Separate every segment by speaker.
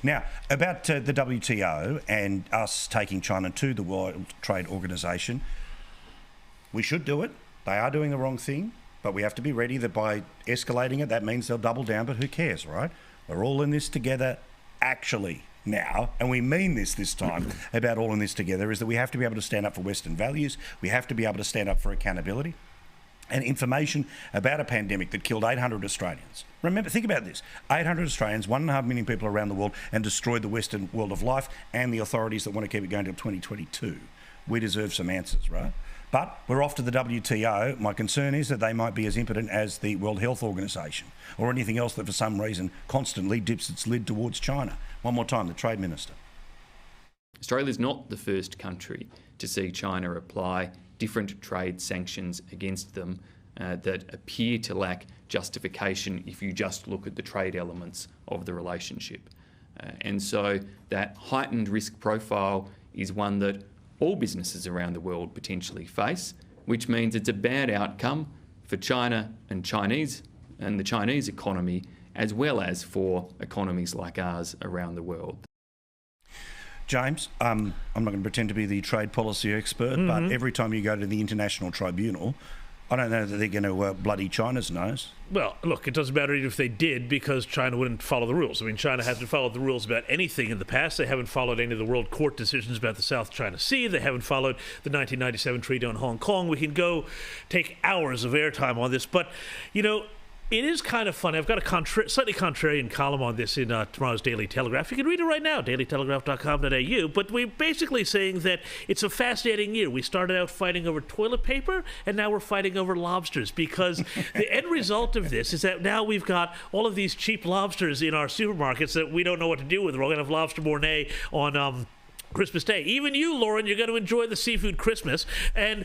Speaker 1: Now, about the WTO and us taking China to the World Trade Organization, we should do it. They are doing the wrong thing, but we have to be ready that by escalating it, that means they'll double down, but who cares, right? We're all in this together, actually, now, and we mean this time about all in this together, is that we have to be able to stand up for Western values, we have to be able to stand up for accountability. And information about a pandemic that killed 800 Australians. Remember, think about this. 800 Australians, 1.5 million people around the world, and destroyed the Western world of life and the authorities that want to keep it going till 2022. We deserve some answers, right? But we're off to the WTO. My concern is that they might be as impotent as the World Health Organization or anything else that for some reason constantly dips its lid towards China. One more time, the Trade Minister.
Speaker 2: Australia is not the first country to see China apply different trade sanctions against them that appear to lack justification if you just look at the trade elements of the relationship. And so that heightened risk profile is one that all businesses around the world potentially face, which means it's a bad outcome for China and the Chinese economy, as well as for economies like ours around the world.
Speaker 1: James, I'm not going to pretend to be the trade policy expert, but every time you go to the International Tribunal, I don't know that they're going to bloody China's nose.
Speaker 3: Well, look, it doesn't matter even if they did, because China wouldn't follow the rules. I mean, China hasn't followed the rules about anything in the past. They haven't followed any of the World Court decisions about the South China Sea. They haven't followed the 1997 Treaty on Hong Kong. We can go take hours of airtime on this, but, you know, it is kind of funny. I've got a slightly contrarian column on this in tomorrow's Daily Telegraph. You can read it right now, dailytelegraph.com.au. But we're basically saying that it's a fascinating year. We started out fighting over toilet paper, and now we're fighting over lobsters, because the end result of this is that now we've got all of these cheap lobsters in our supermarkets that we don't know what to do with. We're going to have lobster mornay on Christmas Day. Even you, Lauren, you're going to enjoy the seafood Christmas. And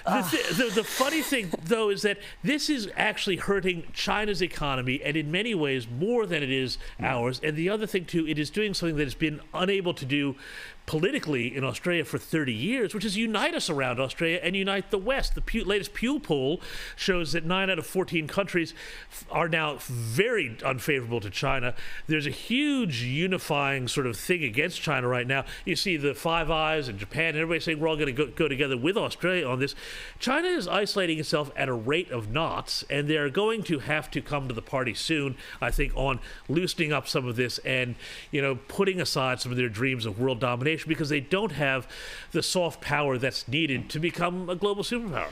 Speaker 3: the funny thing, though, is that this is actually hurting China's economy, and in many ways more than it is ours. And the other thing, too, it is doing something that it's been unable to do politically in Australia for 30 years, which is unite us around Australia and unite the West. The latest Pew poll shows that 9 out of 14 countries are now very unfavorable to China. There's a huge unifying sort of thing against China right now. You see the Five Eyes and Japan and everybody saying we're all going to go together with Australia on this. China is isolating itself at a rate of knots, and they're going to have to come to the party soon, I think, on loosening up some of this and, you know, putting aside some of their dreams of world domination, because they don't have the soft power that's needed to become a global superpower.